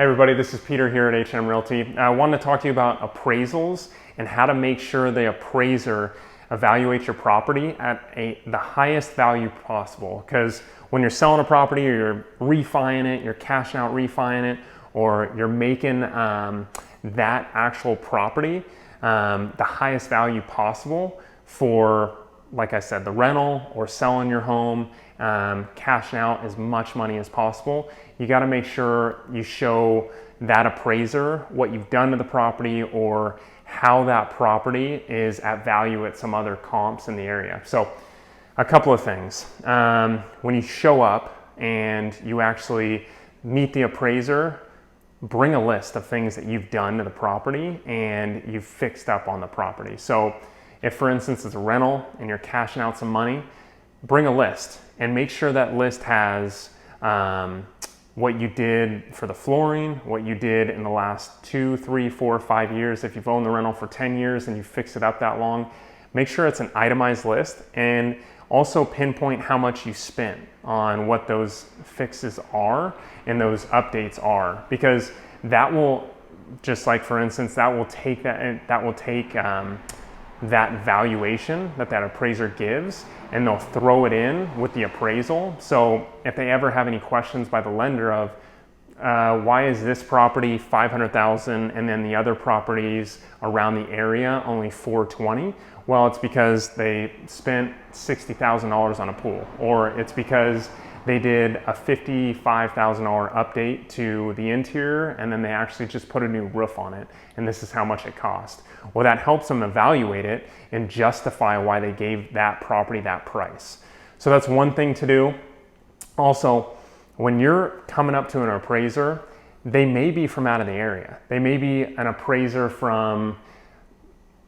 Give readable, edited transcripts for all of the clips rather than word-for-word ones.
Hey everybody, this is Peter here at H&M Realty. I wanted to talk to you about appraisals and how to make sure the appraiser evaluates your property at the highest value possible. Because when you're selling a property or you're refining it, you're cashing out refining it, or you're making that actual property the highest value possible for, like I said, the rental or selling your home, cashing out as much money as possible, you got to make sure you show that appraiser what you've done to the property or how that property is at value at some other comps in the area. So a couple of things. When you show up and you actually meet the appraiser, bring a list of things that you've done to the property and you've fixed up on the property. So if, for instance, it's a rental and you're cashing out some money, bring a list and make sure that list has what you did for the flooring, what you did in the last 2, 3, 4, 5 years. If you've owned the rental for 10 years and you fixed it up that long, make sure it's an itemized list, and also pinpoint how much you spent on what those fixes are and those updates are, because that will, just like for instance, that will take that valuation that appraiser gives, and they'll throw it in with the appraisal. So if they ever have any questions by the lender of why is this property $500,000 and then the other properties around the area only $420, well, it's because they spent $60,000 on a pool, or it's because they did a $55,000 update to the interior and then they actually just put a new roof on it, and this is how much it cost. Well, that helps them evaluate it and justify why they gave that property that price. So that's one thing to do. Also, when you're coming up to an appraiser, they may be from out of the area. They may be an appraiser from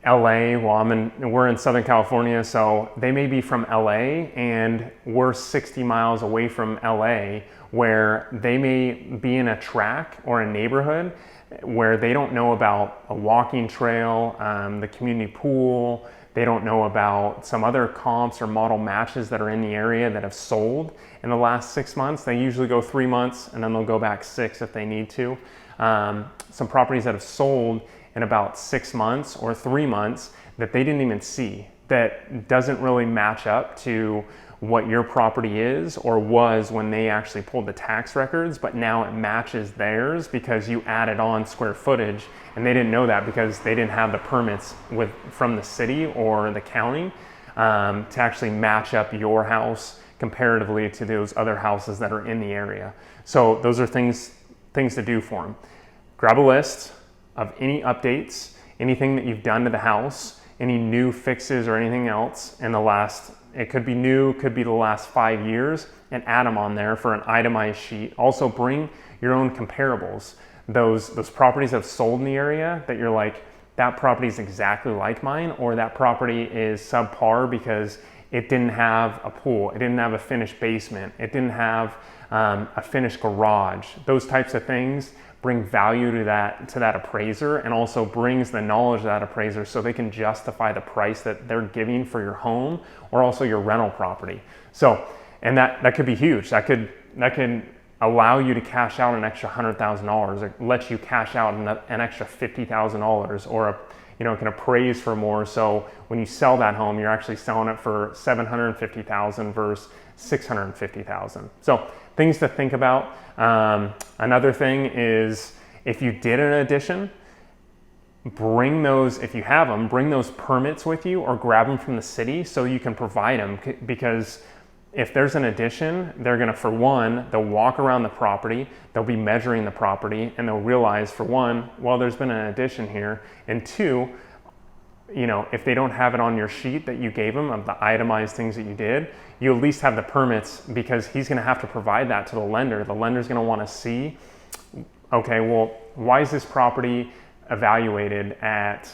LA. Well, we're in Southern California, so they may be from LA and we're 60 miles away from LA, where they may be in a tract or a neighborhood where they don't know about a walking trail, the community pool. They don't know about some other comps or model matches that are in the area that have sold in the last 6 months. They usually go 3 months and then they'll go back 6 if they need to. Some properties that have sold in about 6 months or 3 months that they didn't even see, that doesn't really match up to what your property is or was when they actually pulled the tax records, but now it matches theirs because you added on square footage, and they didn't know that because they didn't have the permits from the city or the county to actually match up your house comparatively to those other houses that are in the area. So those are things to do for them. Grab a list of any updates, anything that you've done to the house, any new fixes or anything else in the last, it could be new, could be the last 5 years, and add them on there for an itemized sheet. Also bring your own comparables. Those properties that have sold in the area that you're like, that property is exactly like mine, or that property is subpar because it didn't have a pool, it didn't have a finished basement, it didn't have a finished garage. Those types of things bring value to that appraiser, and also brings the knowledge of that appraiser so they can justify the price that they're giving for your home or also your rental property. So, and that could be huge. That could allow you to cash out an extra $100,000, or let you cash out an extra $50,000, or it can appraise for more. So when you sell that home, you're actually selling it for $750,000 versus $650,000. So things to think about. Another thing is, if you did an addition, bring those, if you have them, bring those permits with you or grab them from the city so you can provide them, because if there's an addition, they're gonna, for one, they'll walk around the property, they'll be measuring the property, and they'll realize, for one, well, there's been an addition here, and two, if they don't have it on your sheet that you gave them of the itemized things that you did, you at least have the permits, because he's gonna have to provide that to the lender. The lender's gonna wanna see, okay, well, why is this property evaluated at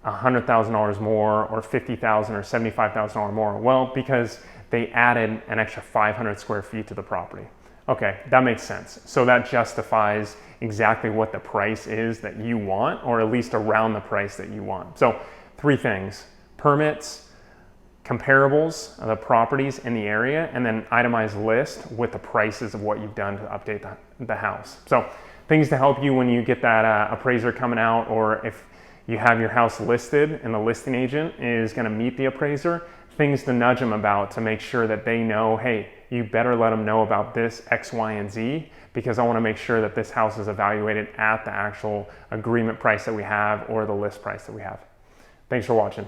$100,000 more or $50,000 or $75,000 more? Well, because they added an extra 500 square feet to the property. Okay, that makes sense. So that justifies exactly what the price is that you want, or at least around the price that you want. So 3 things: permits, comparables of the properties in the area, and then itemized list with the prices of what you've done to update the house. So things to help you when you get that appraiser coming out, or if you have your house listed and the listing agent is going to meet the appraiser, things to nudge them about to make sure that they know, hey, you better let them know about this X, Y, and Z, because I want to make sure that this house is evaluated at the actual agreement price that we have or the list price that we have. Thanks for watching.